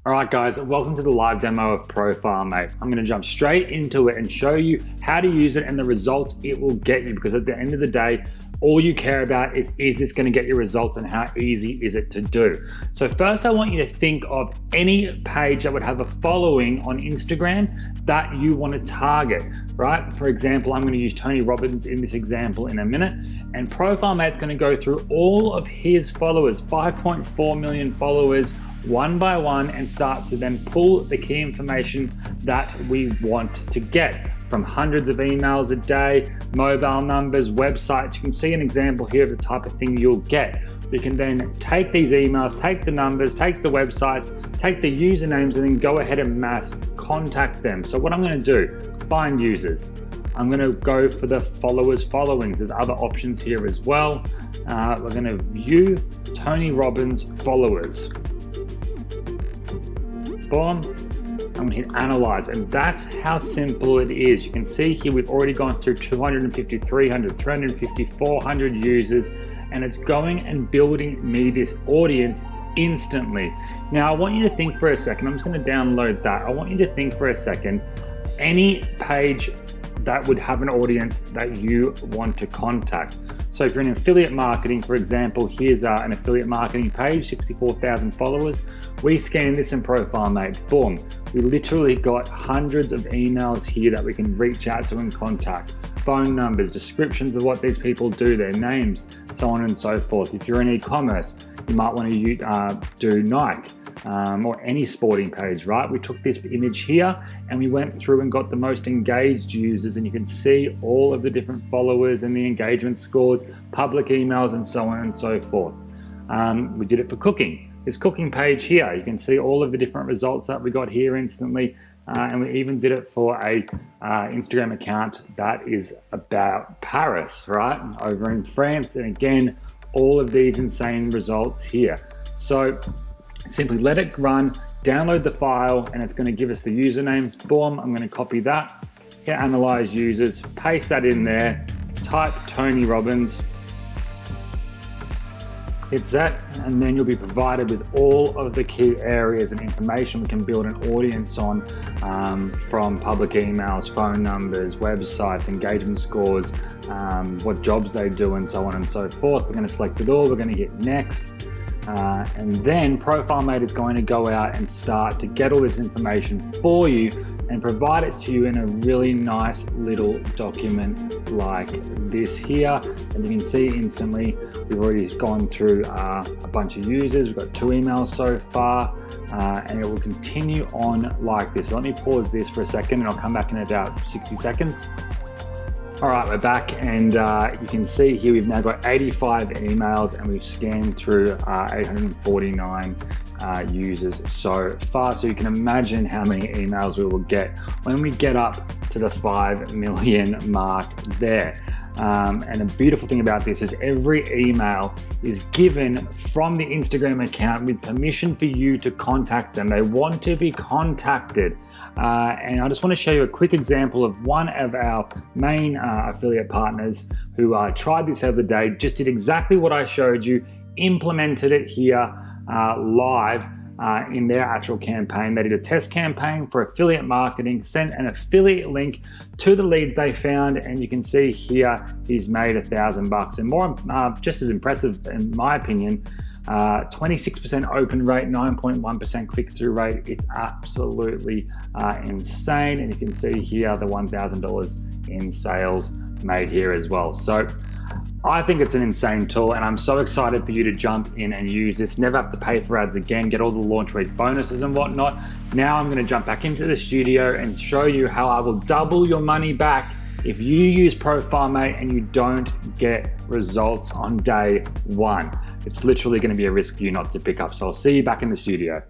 All right guys, welcome to the live demo of ProfileMate. I'm gonna jump straight into it and show you how to use it and the results it will get you, because at the end of the day, all you care about is this gonna get your results and how easy is it to do? So first I want you to think of any page that would have a following on Instagram that you wanna target, right? For example, I'm gonna use Tony Robbins in this example in a minute, and ProfileMate's gonna go through all of his followers, 5.4 million followers, one by one, and start to then pull the key information that we want to get from hundreds of emails a day, mobile numbers, websites. You can see an example here of the type of thing you'll get. You can then take these emails, take the numbers, take the websites, take the usernames, and then go ahead and mass contact them. So what I'm going to do, find users. I'm going to go for the followers followings. There's other options here as well. We're going to view Tony Robbins followers. Boom, I'm gonna hit analyze, and that's how simple it is. You can see here we've already gone through 250, 300, 350, 400 users, and it's going and building me this audience instantly. Now I want you to think for a second, I'm just gonna download that. I want you to think for a second, any page that would have an audience that you want to contact. So if you're in affiliate marketing, for example, here's an affiliate marketing page, 64,000 followers. We scan this in ProfileMate, boom. We literally got hundreds of emails here that we can reach out to and contact. Phone numbers, descriptions of what these people do, their names, so on and so forth. If you're in e-commerce, you might want to do Nike. Or any sporting page, right? We took this image here and we went through and got the most engaged users, and you can see all of the different followers and the engagement scores, public emails, and so on and so forth. We did it for cooking. This cooking page here, you can see all of the different results that we got here instantly. And we even did it for a Instagram account that is about Paris, right? Over in France. And again, all of these insane results here. So simply let it run, download the file, and it's going to give us the usernames. Boom, I'm going to copy that, hit analyze users, paste that in there, type Tony Robbins, hit set, and then you'll be provided with all of the key areas and information we can build an audience on, from public emails, phone numbers, websites, engagement scores, what jobs they do, and so on and so forth. We're going to select it all, we're going to hit next. And then ProfileMate is going to go out and start to get all this information for you and provide it to you in a really nice little document like this here. And you can see instantly we've already gone through a bunch of users. We've got 2 emails so far, and it will continue on like this. So let me pause this for a second and I'll come back in about 60 seconds. All right, we're back, and you can see here we've now got 85 emails and we've scanned through 849 users so far. So you can imagine how many emails we will get when we get up to the 5 million mark there. And the beautiful thing about this is every email is given from the Instagram account with permission for you to contact them. They want to be contacted. And I just want to show you a quick example of one of our main affiliate partners who tried this the other day, just did exactly what I showed you, implemented it here live in their actual campaign. They did a test campaign for affiliate marketing, sent an affiliate link to the leads they found, and you can see here he's made $1,000. And more, just as impressive in my opinion, 26% open rate, 9.1% click-through rate. It's absolutely insane. And you can see here the $1,000 in sales made here as well. So I think it's an insane tool, and I'm so excited for you to jump in and use this. Never have to pay for ads again, get all the launch week bonuses and whatnot. Now I'm going to jump back into the studio and show you how I will double your money back if you use ProfileMate and you don't get results on day 1. It's literally going to be a risk for you not to pick up. So I'll see you back in the studio.